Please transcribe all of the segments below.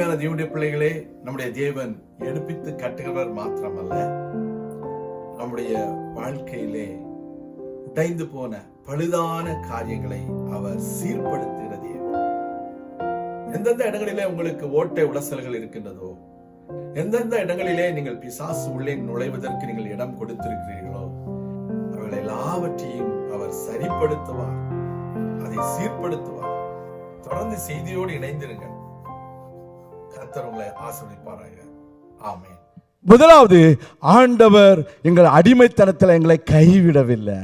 அருமையான தேவனுடைய பிள்ளைகளே, நம்முடைய தேவன் எடுப்பித்து கட்டுகிறவர் மாத்திரமல்ல, நம்முடைய வாழ்க்கையிலே உடைந்து போன பழுதான காரியங்களை அவர் சீர்படுத்துகிற தேவன். எந்தெந்த இடங்களிலே உங்களுக்கு ஓட்டை உடசல்கள் இருக்கின்றதோ, எந்தெந்த இடங்களிலே நீங்கள் பிசாசு உள்ளே நுழைவதற்கு நீங்கள் இடம் கொடுத்திருக்கிறீர்களோ, அவர்கள் எல்லாவற்றையும் அவர் சரிப்படுத்துவார், அதை சீர்படுத்துவார். தொடர்ந்து செய்தியோடு இணைந்திருங்கள். கர்த்தர் உங்களை ஆசீர்வதிப்பாராக. ஆமென். முதலாவது, ஆண்டவர் எங்கள் அடிமைத்தனத்தில் எங்களை கைவிடவில்லை.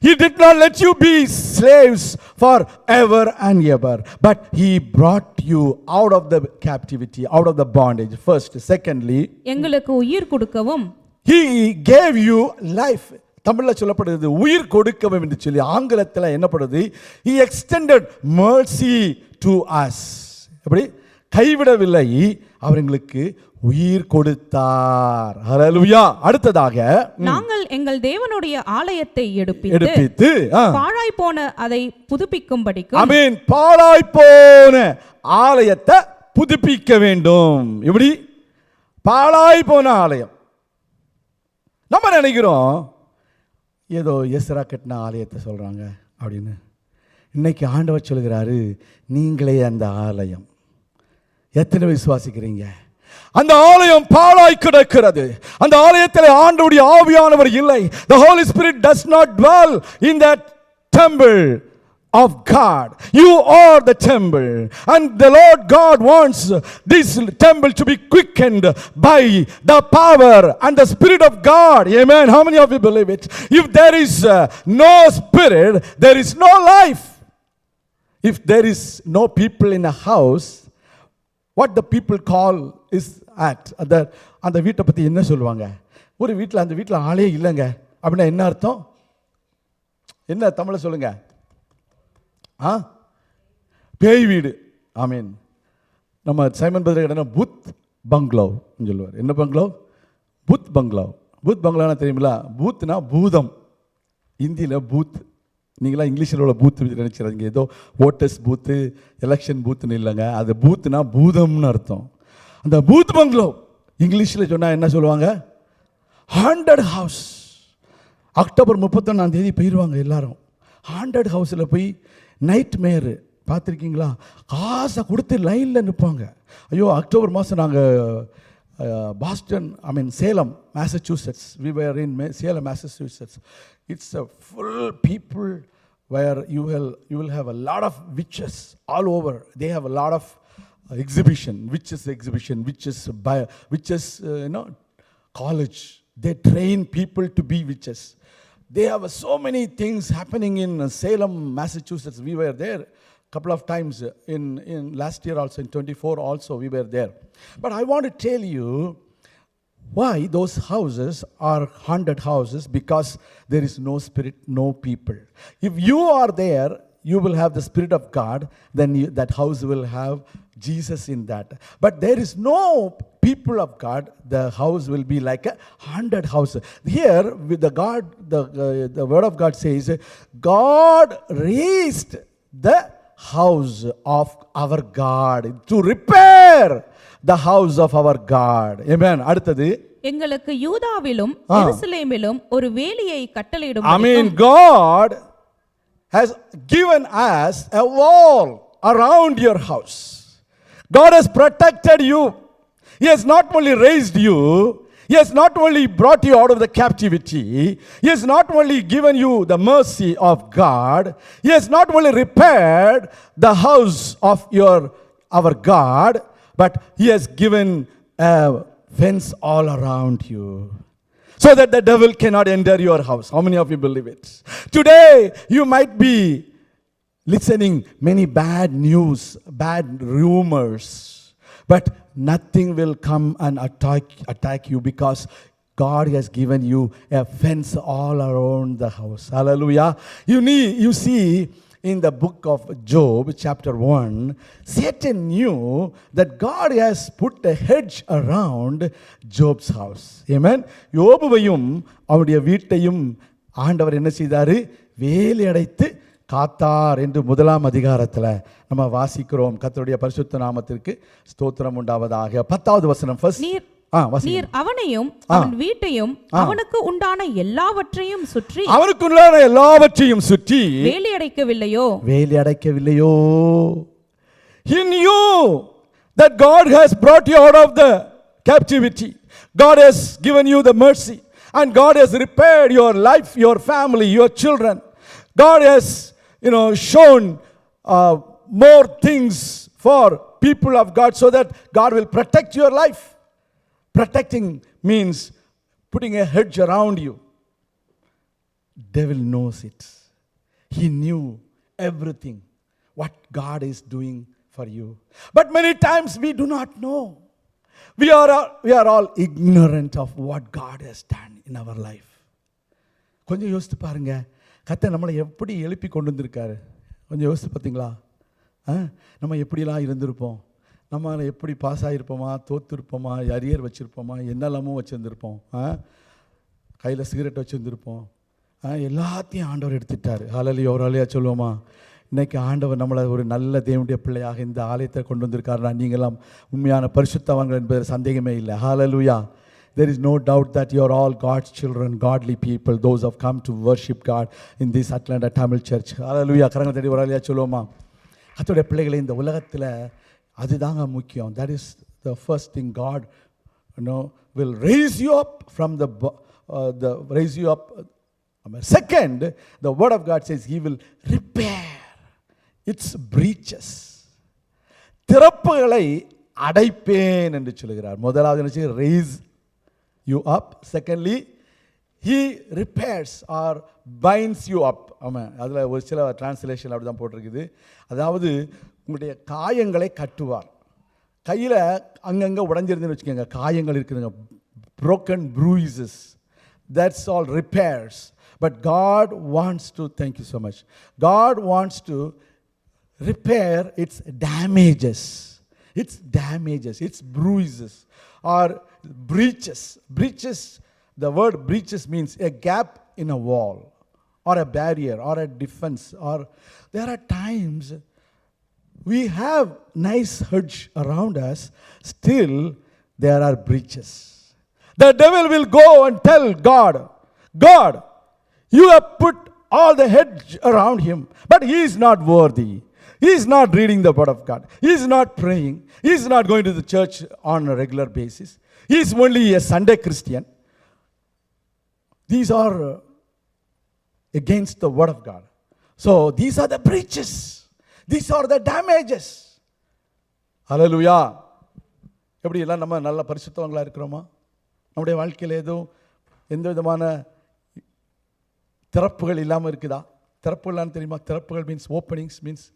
He did not let you be slaves forever and ever, but He brought you out of the captivity, out of the bondage. First, secondly, எங்களுக்கு உயிர் கொடுக்கவும் He gave you life. தமிழ்ல சொல்லப்படுது உயிர் கொடுக்கவும் என்று சொல்லி. ஆங்கிலத்தில் என்னப்படுது? He extended mercy to us. எப்படி? கைவிடவில்லை, அவர் எங்களுக்கு உயிர் கொடுத்தார். ஹல்லேலூயா. அடுத்ததாக, நாங்கள் எங்கள் தேவனுடைய ஆலயத்தை எடுப்பித்து பாழாய் போன அதை புதுப்பிக்கும்படிக்கு. ஆமென். பாழாய் போன ஆலயத்தை புதுப்பிக்க வேண்டும். எப்படி? பாழாய் போன ஆலயம். நம்ம நினைக்கிறோம் ஏதோ எஸ்ரா கட்டின ஆலயத்தை சொல்றாங்க அப்படின்னு. இன்னைக்கு ஆண்டவர் சொல்கிறாரு, நீங்களே அந்த ஆலயம். எத்தனை விசுவாசிக்கிறீங்க? அந்த ஆலயம் பாழாய் கிடக்கிறது. அந்த ஆலயத்தில் ஆண்டவருடைய ஆவியானவர் இல்லை. The Holy Spirit does not dwell in that temple of God. You are the temple, and the Lord God wants this temple to be quickened by the power and the Spirit of God. Amen. How many of you believe it? If there is no Spirit, there is no life. If there is no people in a house, what the people call is at அந்த வீட்டை பற்றி என்ன சொல்லுவாங்க? ஒரு வீட்டில், அந்த வீட்டில் ஆளே இல்லைங்க அப்படின்னா என்ன அர்த்தம்? என்ன தமிழை சொல்லுங்க? பேய் வீடு. ஆமீன். நம்ம சைமன் பிரதர் என்ன பூத் பங்களோ சொல்லுவார். என்ன பங்களோ? பூத் பங்களோ. பூத் பங்களானா தெரியுமில்ல? பூத்னா பூதம். இந்தியில் பூத். நீங்களாம் இங்கிலீஷில் உள்ள பூத்து நினைச்சிடாதீங்க. ஏதோ ஓட்டர்ஸ் பூத்து, எலெக்ஷன் பூத்துன்னு இல்லைங்க. அது பூத்துனா பூதம்னு அர்த்தம். அந்த பூத் பங்களோ இங்கிலீஷில் சொன்னால் என்ன சொல்லுவாங்க? Haunted house. அக்டோபர் 31 போயிடுவாங்க எல்லாரும். ஹாண்டட் ஹவுஸில் போய் நைட் மேரு பார்த்துருக்கீங்களா? காசை கொடுத்து லைனில் நிற்பாங்க. ஐயோ, அக்டோபர் மாதம் நாங்கள் Boston, Salem, Massachusetts. We were in Salem, Massachusetts. It's a full people where you will have a lot of witches all over. They have a lot of witches exhibition, witches college. They train people to be witches. They have so many things happening in Salem, Massachusetts. We were there couple of times in last year also, in 24 also we were there. But I want to tell you why those houses are haunted houses, because there is no spirit, no people. If you are there, you will have the Spirit of God, then that house will have Jesus in that. But there is no people of God, the house will be like a haunted house. Here with the word of God says, God raised the house of our God to repair the house of our God. Amen. அடுத்தது, எங்களுக்கு யூதாவிலும் எருசலேமிலும் ஒரு வேலியை கட்டளையிடும். God has given us a wall around your house. God has protected you. He has not only raised you, He has not only brought you out of the captivity, He has not only given you the mercy of God, He has not only repaired the house of our God, but He has given a fence all around you, so that the devil cannot enter your house. How many of you believe it? Today, you might be listening many bad news, bad rumors, but nothing will come and attack you, because God has given you a fence all around the house. Hallelujah. You see in the book of Job, chapter 1, Satan knew that God has put a hedge around Job's house. Amen. யோபுவையும் அவருடைய வீட்டையும் ஆண்டவர் என்ன செய்தாரு? வேலி அடைத்து காத்தார் என்று 1ஆம் அதிகாரத்தில் நம்ம வாசிக்கிறோம். கர்த்தருடைய பரிசுத்த நாமத்திற்கு ஸ்தோத்திரம் உண்டாவதாக. 10வது வசனம் ஃபர்ஸ்ட். நீர் அவனையும் அவன் வீட்டையும் அவனுக்கு உண்டான எல்லாவற்றையும் சுற்றி வேலி அடைக்கவில்லையோ? He knew that God has brought you out of the captivity. God has given you the mercy, and God has repaired your life, your family, your children. God has, shown more things for people of God, so that God will protect your life. Protecting means putting a hedge around you. Devil knows it. He knew everything what God is doing for you. But many times we do not know. We are all ignorant of what God has done in our life. கொஞ்சம் யோசித்து பாருங்க, கர்த்தர் நம்மளை எப்படி எழுப்பி கொண்டு வந்திருக்காரு. கொஞ்சம் யோசித்து பார்த்தீங்களா? நம்ம எப்படிலாம் இருந்திருப்போம், நம்ம எப்படி பாஸ் ஆகிருப்போமா, தோற்றுருப்போமா, அரியர் வச்சுருப்போமா, என்னெல்லாமோ வச்சுருந்துருப்போம், கையில் சிகரெட் வச்சுருந்துருப்போம். எல்லாத்தையும் ஆண்டவர் எடுத்துட்டார். ஹல்லேலூயா. ஒரு ஹல்லேலூயா சொல்லுவோமா? இன்றைக்கி ஆண்டவர் நம்மளை ஒரு நல்ல தேவனுடைய பிள்ளையாக இந்த ஆலயத்தை கொண்டு வந்திருக்காருனா நீங்களாம் உண்மையான பரிசுத்தவான்கள் என்பதில் சந்தேகமே இல்லை. ஹல்லேலூயா. There is no doubt that you are all God's children, godly people, those who have come to worship God in this Atlanta Tamil Church. Hallelujah. கரங்களை தட்டி ஒரு ஹல்லேலூயா சொல்லுவோமா? கர்த்தருடைய பிள்ளைகளை இந்த உலகத்தில் அதுதாங்க முக்கியம். That is the first thing. God will raise you up from the raise you up. Second, the word of God says He will repair its breaches. திறப்புகளை அடைப்பேன் என்று சொல்கிறார். முதலாவது raise you up. Secondly, He repairs or binds you up. ஆமாம், அதில் ஒரு சில translation அப்படி தான் போட்டிருக்குது. அதாவது உங்களுடைய காயங்களை கட்டுவார். கையில் அங்கங்கே உடஞ்சிருந்துன்னு வச்சுக்கோங்க, காயங்கள் இருக்குதுங்க, broken bruises, that's all repairs. But God wants to, thank you so much, God wants to repair its damages, its bruises or breaches. The word breaches means a gap in a wall or a barrier or a defense. Or there are times we have nice hedge around us, still there are breaches. The devil will go and tell God, you have put all the hedge around him, but he is not worthy. He is not reading the word of God. He is not praying. He is not going to the church on a regular basis. He is only a Sunday Christian. These are against the word of God. So these are the breaches. These are the damages. Hallelujah. எப்படி எல்லாம் நம்ம நல்ல பரிசுத்தவங்களாக இருக்கிறோமா? நம்முடைய வாழ்க்கையில் எதுவும் எந்த விதமான திறப்புகள் இல்லாமல் இருக்குதா? திறப்புகள்லாம் தெரியுமா? திறப்புகள் means openings, means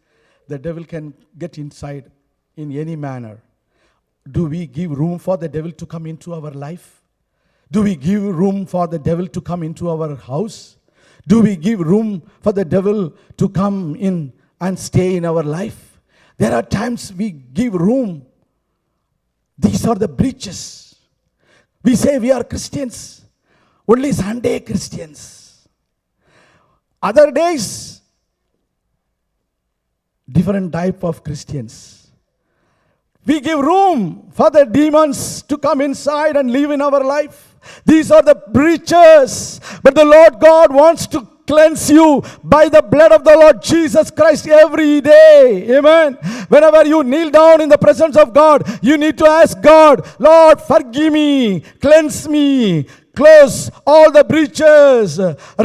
the devil can get inside in any manner. Do we give room for the devil to come into our life? Do we give room for the devil to come into our house? Do we give room for the devil to come in and stay in our life? There are times we give room. These are the breaches. We say we are Christians, only Sunday Christians. Other days, different type of Christians. We give room for the demons to come inside and live in our life. These are the breaches. But the Lord God wants to cleanse you by the blood of the Lord Jesus Christ every day. Amen. Whenever you kneel down in the presence of God, you need to ask God, Lord, forgive me, cleanse me, close all the breaches,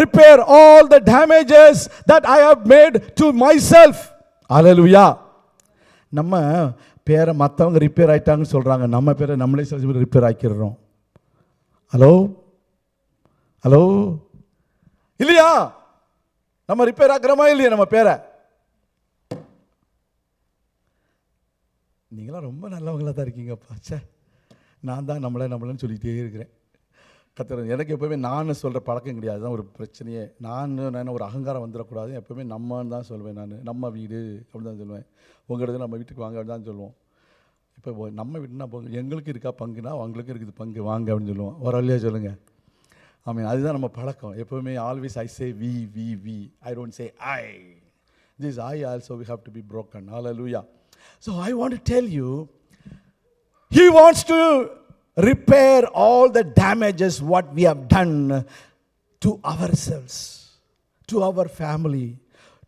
repair all the damages that I have made to myself. Hallelujah. நம்ம பேரை மற்றவங்க repair ஆகிட்டாங்கன்னு சொல்கிறாங்க, நம்ம பேரை நம்மளே சில repair ஆக்கிடுறோம். Hello இல்லையா? நம்ம ரிப்பேர் ஆக்குறோமா இல்லையா நம்ம பேரை? நீங்களாம் ரொம்ப நல்லவங்களாக தான் இருக்கீங்கப்பா. சே, நான் தான் நம்மளன்னு சொல்லிகிட்டே இருக்கிறேன். கத்துறது எனக்கு எப்போவுமே நான் சொல்கிற பழக்கம் கிடையாது. தான் ஒரு பிரச்சனையே. நான் ஒரு அகங்காரம் வந்துடக்கூடாது. எப்போவுமே நம்மன்னு தான் சொல்லுவேன். நான் நம்ம வீடு அப்படி தான் சொல்லுவேன். உங்களது நம்ம வீட்டுக்கு வாங்க அப்படி தான் சொல்லுவோம். இப்போ நம்ம வீட்டுனா எங்களுக்கு இருக்கா பங்குனா அவங்களுக்கு இருக்குது பங்கு, வாங்க அப்படின்னு சொல்லுவோம். ஒரு வழியாக சொல்லுங்கள். அதுதான் நம்ம பழக்கம் எப்போவுமே. Always I say V, I don't say I. this eye also we have to be broken. Hallelujah. So I want to tell you, He wants to repair all the damages what we have done to ourselves, to our family,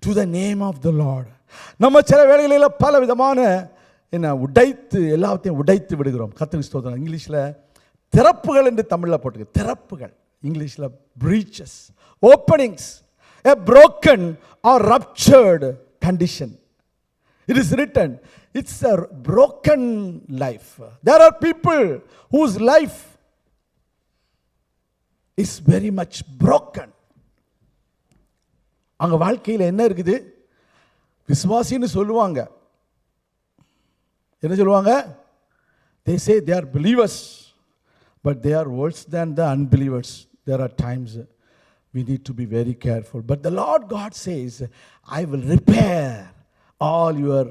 to the name of the Lord. நம்ம சில வேளைகளில் பல விதமான உடைத்து எல்லாத்தையும் உடைத்து விடுகிறோம். கர்த்தருக்கு ஸ்தோத்திரம். இங்கிலீஷில் திறப்புகள் என்று தமிழில் போட்டுருக்கு. திறப்புகள் இங்கிலீஷில் breaches, openings, a broken or ruptured condition. It is written, it's a broken life. There are people whose life is very much broken. அவங்க வாழ்க்கையில் என்ன இருக்குது? விசுவாசின்னு சொல்லுவாங்க. என்ன சொல்லுவாங்க? They say they are believers, but they are worse than the unbelievers. There are times we need to be very careful. But the Lord God says, I will repair all your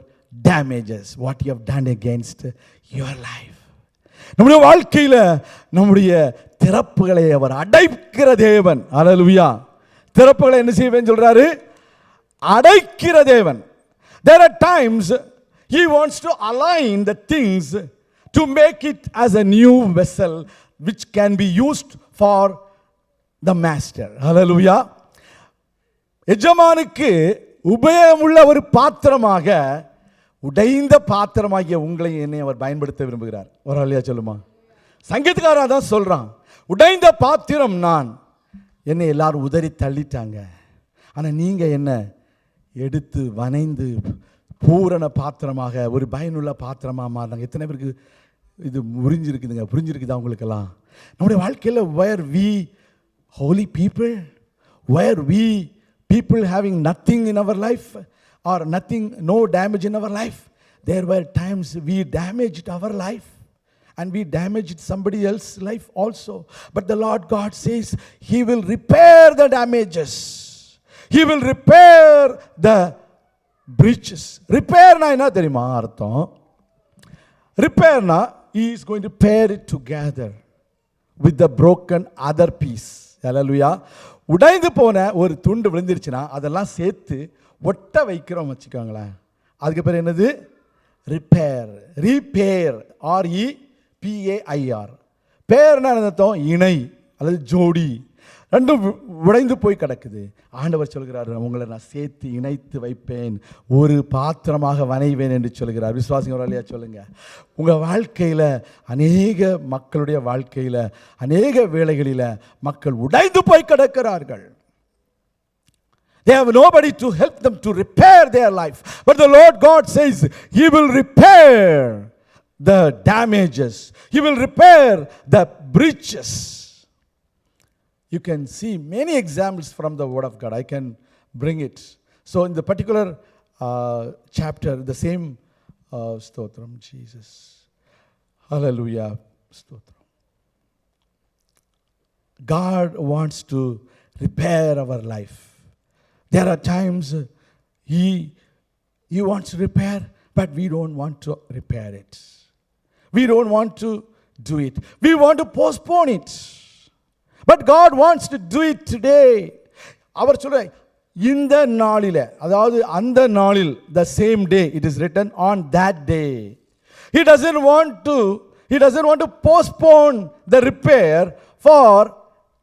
damages, what you have done against your life. நம்முடைய வாழ்க்கையில் நம்முடைய திறப்புகளை அவர் அடைக்கிற தேவன். ஹல்லேலூயா. திறப்புகளை என்ன செய்வேன்னு சொல்றாரு? அடைக்கிற தேவன். There are times He wants to align the things to make it as a new vessel which can be used for the master. Hallelujah. எஜமானுக்கு உபயோகமுள்ள ஒரு பாத்திரமாக, உடைந்த பாத்திரமாகிய உங்களை என்னை அவர் பயன்படுத்த விரும்புகிறார். ஒரு அல்லையா சொல்லுமா? சங்கீதக்காரன் தான் சொல்றான், உடைந்த பாத்திரம் நான், என்னை எல்லாரும் உதறி தள்ளிட்டாங்க, ஆனால் நீங்க என்ன எடுத்து வனைந்து பூரண பாத்திரமாக ஒரு பயனுள்ள பாத்திரமாக மாறினாங்க. எத்தனை பேருக்கு இது புரிஞ்சிருக்குதா உங்களுக்கெல்லாம்? நம்முடைய வாழ்க்கையில் where we holy people, where we people having nothing in our life or nothing, no damage in our life, there were times we damaged our life and we damaged somebody else's life also. But the Lord God says He will repair the damages. He will repair the breaches. Repairனா என்ன தெரியுமா அர்த்தம்? Repairனா He is going to pair it together with the broken other piece. Hallelujah. உடைந்து போன ஒரு துண்டு விழுந்துருச்சுன்னா அதெல்லாம் சேர்த்து ஒட்ட வைக்கிறோம் வச்சுக்கோங்களேன். அதுக்கு பேர் என்னது? ரிப்பேர். Rebar, REPAIR. பேர்னா அர்த்தம் இணை அல்லது ஜோடி. ரெண்டும் உடைந்து போய் கிடக்குது. ஆண்டவர் சொல்கிறார், உங்களை நான் சேர்த்து இணைத்து வைப்பேன், ஒரு பாத்திரமாக வனைவேன் என்று சொல்கிறார். விசுவாசிங்க ஒரு இல்லையா சொல்லுங்க. உங்கள் வாழ்க்கையில் அநேக மக்களுடைய வாழ்க்கையில் அநேக வேளைகளில் மக்கள் உடைந்து போய் கிடக்கிறார்கள். They have nobody to help them to repair their life. But the Lord God says He will repair the damages. He will repair the breaches. You can see many examples from the Word of God. I can bring it. So in the particular chapter, the same stotram, Jesus. Hallelujah. Stotram. God wants to repair our life. There are times He wants to repair, but we don't want to repair it. We don't want to do it. We want to postpone it. But God wants to do it today. அவர் சொல்ற இந்த நாளில, அதாவது அந்த நாளில், the same day, it is written on that day. He doesn't want to postpone the repair for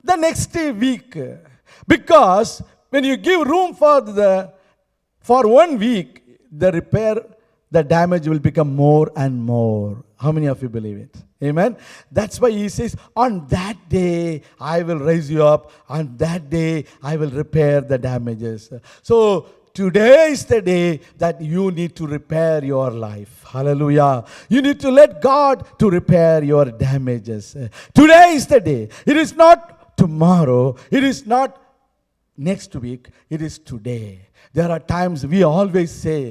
the next week. Because when you give room for 1 week, the repair, the damage will become more and more. How many of you believe it? Amen. That's why He says, on that day I will raise you up. On that day I will repair the damages. So today is the day that you need to repair your life. Hallelujah. You need to let God to repair your damages. Today is the day. It is not tomorrow. It is not next week. It is today. There are times we always say,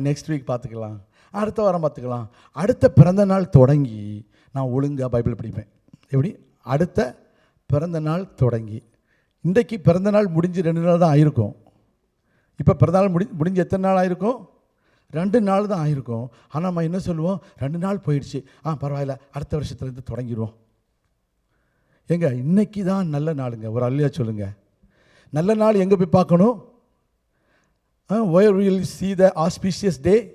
next week பார்த்துக்கலாம், அடுத்த வாரம் பார்த்துக்கலாம். அடுத்த பிறந்த நாள் தொடங்கி நான் ஒழுங்காக பைபிள் படிப்பேன். எப்படி? அடுத்த பிறந்த நாள் தொடங்கி, இன்றைக்கு பிறந்த நாள் முடிஞ்சு 2 நாள் தான் ஆயிருக்கும். இப்போ பிறந்த நாள் முடிஞ்சு எத்தனை நாள் ஆயிருக்கும்? 2 நாள் தான் ஆயிருக்கும். ஆனால் நம்ம என்ன சொல்லுவோம்? 2 நாள் போயிடுச்சு, பரவாயில்ல, அடுத்த வருஷத்துலேருந்து தொடங்கிடுவோம். ஏங்க, இன்னைக்கு தான் நல்ல நாளுங்க. ஒரு அல்லையா சொல்லுங்க. நல்ல நாள் எங்கே போய் பார்க்கணும்? Where will you see the auspicious day?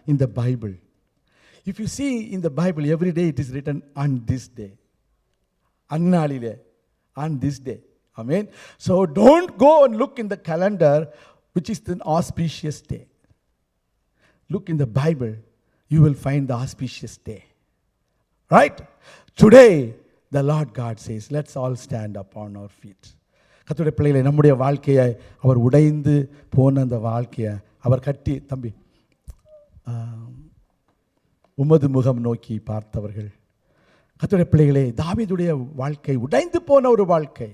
In the Bible. If you see in the Bible, every day it is written on this day. Annalile, on this day. Amen. So don't go and look in the calendar, which is the auspicious day. Look in the Bible, you will find the auspicious day. Right? Today, the Lord God says, let's all stand up on our feet. கர்த்தருடைய பிள்ளைகளை, நம்முடைய வாழ்க்கையை அவர் உடைந்து போன அந்த வாழ்க்கையை அவர் கட்டி, தம்பி உமது முகம் நோக்கி பார்த்தவர்கள். கர்த்தருடைய பிள்ளைகளே, தாவீதுடைய வாழ்க்கை உடைந்து போன ஒரு வாழ்க்கை.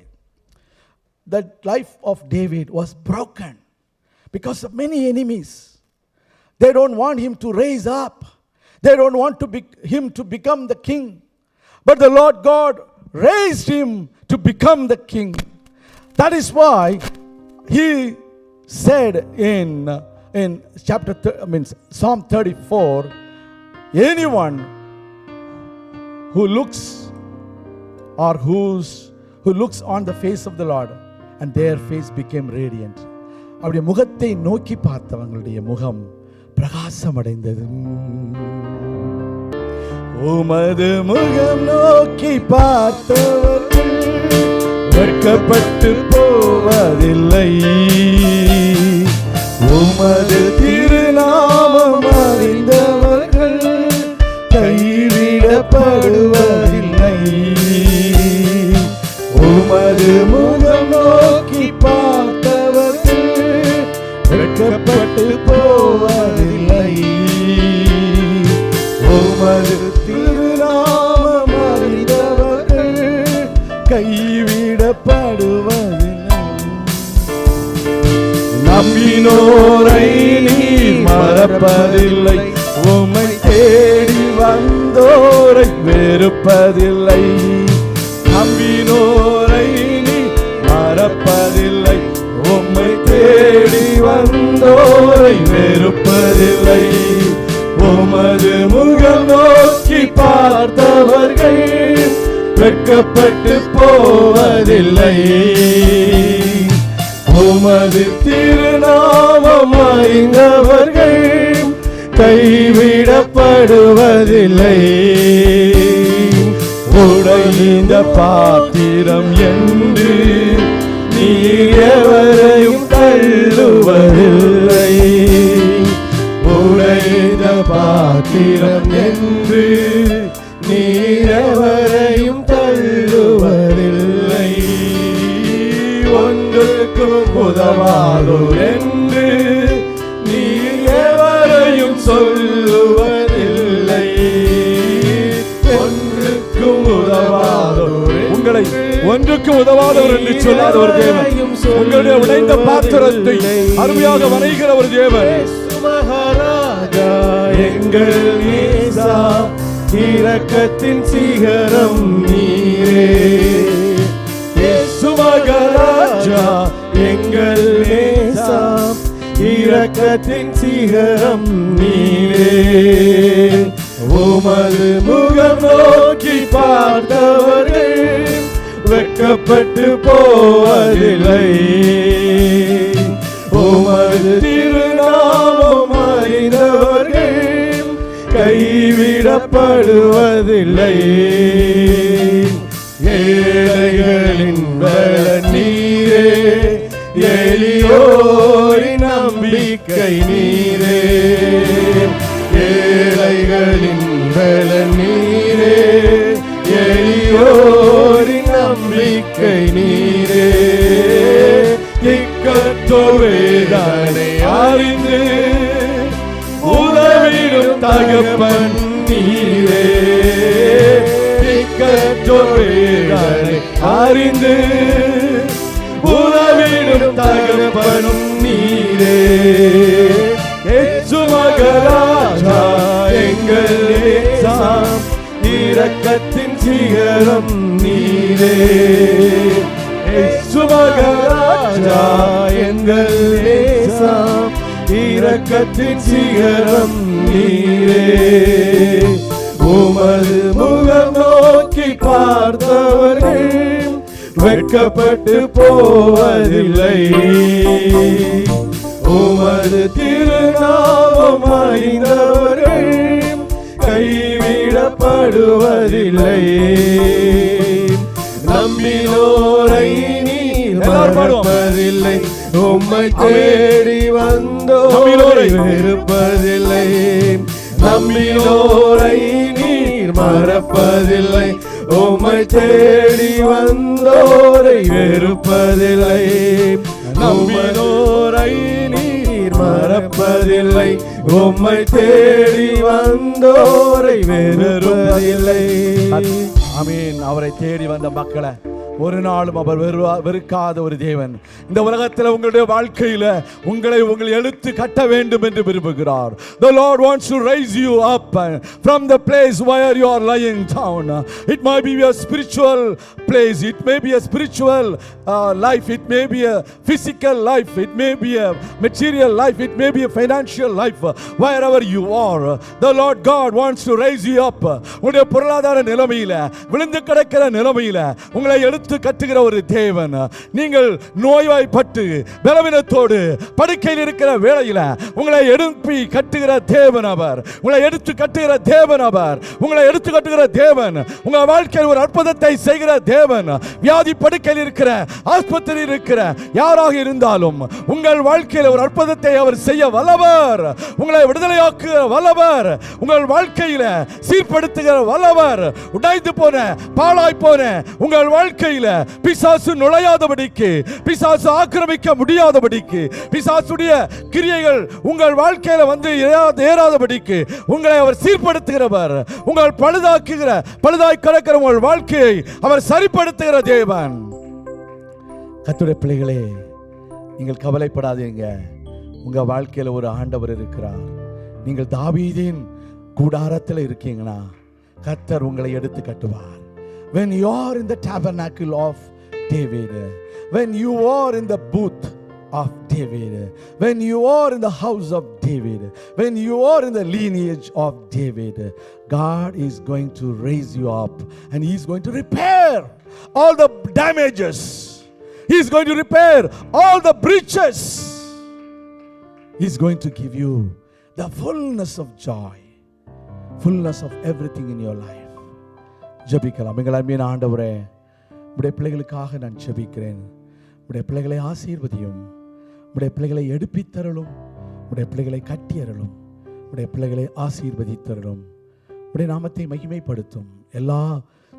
The life of David was broken because of many enemies. They don't want him to raise up. They don't want him to become the king. But the Lord God raised him to become the king. That is why he said in Psalm 34, anyone who looks on the face of the Lord, and their face became radiant. அவருடைய முகத்தை நோக்கி பார்த்தவங்களுடைய முகம் பிரகாசம் அடைந்தது. உமது முகம் நோக்கி பார்த்தவர்கள் வெட்கப்பட்டு போவதில்லை. உமது திருநாமம் அறிந்தவர்கள் கைவிடப்படுவதில்லை. உமது முகம் நோக்கி பார்த்தவர்கள் வெட்கப்பட்டு போவதில்லை. உமது திருநாமம் அறிந்தவர்கள் கைவிடப்படுவதில்லை. நம்பினோரை நீர் மறப்பதில்லை. உம்மை தேடி வந்தோரை வெறுப்பதில்லை. நம்பினோரை நீ மறப்பதில்லை. உம்மை தேடி வந்தோரை வெறுப்பதில்லை. உமது முகம் நோக்கி பார்த்தவர்கள் வெட்கப்பட்டு போவதில்லை. உமது திருநாமம் அறிந்தவர்கள் கைவிடப்படுவதில்லை. உடைந்த பாத்திரம் என்று நீர் எவரையும் தள்ளுவதில்லை. உடைந்த பாத்திரம் என்று நீர் எவரையும் தள்ளுவதில்லை. ஒன்றுக்கும் உதவாதோர் என்று நீர் எவரையும் சொல்லுவதில்லை. உங்களை ஒன்றுக்கு உதவாதவர் என்று சொல்லாத ஒரு தேவன், உங்களுடைய உடைந்த பாத்திரத்தை அருமையாக வரைகிற ஒரு தேவன். மகாராஜா எங்கள் நேசா, இரக்கத்தின் சிகரம் நீரே. மகாராஜா எங்கள் நேசா, இரக்கத்தின் சிகரம் நீரே. உமது முகம் நோக்கி பார்த்தவர்கள் வெட்கப்பட்டு போவதில்லை. உமது திருநாமம் அறிந்தவர்கள் கைவிடப்படுவதில்லை. ஏழைகளின் பலன் நீரே, எளியோரின் நம்பிக்கை நீரே. ஏழைகளின் பலன் நீரே, எளியோரின் நம்பிக்கை நீரே. இக்கட்டோவேதனை அறிந்து உதவிடும் தகப்பன் நீரே. இக்கட்டோவேதனை அறிந்து உதவிடும் தகப்பனும் நீரே. மகாராஜா எங்கள் நேசம், இரக்கத்தின் சிகரம் நீரே. மகாராஜா எங்கள் நேசம், இரக்கத்தின் சிகரம் நீரே. உமது முகம் நோக்கி பார்த்தவர்கள் வெட்கப்பட்டு போவதில்லை. உமது திருநாமம் அறிந்தவர்கள் கைவிடப்படுவதில்லை. நம்பினோரை நீர் மறப்பதில்லை. உம்மை தேடி வந்தோரை வெறுப்பதில்லை. நம்பினோரை நீர் மறப்பதில்லை. உம்மை தேடி வந்தோரை வெறுப்பதில்லை. நம்பினோரை நீர் மறப்பதில்லை. உம்மை தேடி வந்தோரை வெறுப்பதில்லை. ஆமென். அவரை தேடி வந்த மக்களை ஒரு நாளும் அவர் வெறுக்காத ஒரு தேவன். இந்த உலகத்தில் உங்களுடைய வாழ்க்கையில் உங்களை எழுத்து கட்ட வேண்டும் என்று விரும்புகிறார். The Lord wants to raise you up from the place where you are lying down. It might be a spiritual place, it may be a spiritual life, it may be a physical life, it may be a material life, it may be a financial life. Wherever you are, the Lord God wants to raise you up. உங்களுடைய பொருளாதார நிலைமையில, விழுந்து கிடக்கிற நிலைமையில உங்களை எழுத்து கட்டுகிற ஒரு தேவன். நீங்கள் நோய்வாய்ப்பட்டு பலவீனத்தோடு படுக்கையில் இருக்கிற வேளையில உங்களை எழுப்பி கட்டுகிற தேவன் அவர். உங்களை எடுத்து கட்டுகிற தேவன் அவர். உங்களை எடுத்து கட்டுகிற தேவன். உங்க வாழ்க்கையில் ஒரு அற்புதத்தை செய்கிற தேவன். வியாதி படுக்கையில் இருக்கிற, ஆஸ்பத்திரியில் இருக்கிற யாராக இருந்தாலும் உங்கள் வாழ்க்கையில் ஒரு அற்புதத்தை அவர் செய்ய வல்லவர். உங்களை விடுதலையாக்குகிற வல்லவர். உங்கள் வாழ்க்கையில சீர்படுத்துகிற வல்லவர். உடைந்து போன, பாழாய் போன உங்கள் வாழ்க்கையில பிசாசு நுழையாதபடிக்கு, பிசாசு ஆக்கிரமிக்க முடியாதபடிக்கு, பிசாசுடைய கிரியைகள் உங்கள் வாழ்க்கையில வந்து ஏறாதபடிக்கு உங்களை அவர் சீர்படுத்துகிறவர். உங்கள் பழுதாய் கிடக்கிற உங்கள் வாழ்க்கையை அவர் சரிப்படுத்துகிற தேவன். கர்த்தருடைய பிள்ளைகளே, நீங்கள் கவலைப்படாதீங்க. உங்க வாழ்க்கையில ஒரு ஆண்டவர் இருக்கிறார். நீங்கள் தாவீதின் கூடாரத்தில் இருக்கீங்கன்னா கர்த்தர் உங்களை எடுத்து கட்டுவார். When you are in the tabernacle of David, when you are in the booth of David, when you are in the house of David, when you are in the lineage of David, God is going to raise you up and He is going to repair all the damages. He is going to repair all the breaches. He is going to give you the fullness of joy, fullness of everything in your life. ஜெபிக்கலாம். எங்கள் அன்பின் ஆண்டவரே, உடைய பிள்ளைகளுக்காக நான் ஜெபிக்கிறேன். உடைய பிள்ளைகளை ஆசீர்வதியும். உடைய பிள்ளைகளை எடுப்பித்தரலும். உடைய பிள்ளைகளை கட்டியறலும். உடைய பிள்ளைகளை ஆசீர்வதித்தரலும். உடைய நாமத்தை மகிமைப்படுத்தும். எல்லா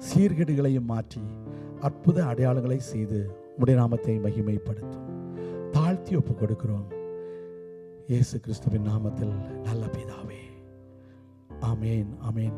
சீர்கேடுகளையும் மாற்றி அற்புத அடையாளங்களை செய்து உடைய நாமத்தை மகிமைப்படுத்தும். தாழ்த்தி ஒப்பு கொடுக்கிறோம் இயேசு கிறிஸ்துவின் நாமத்தில் நல்ல பிதாவே. ஆமேன், ஆமேன்.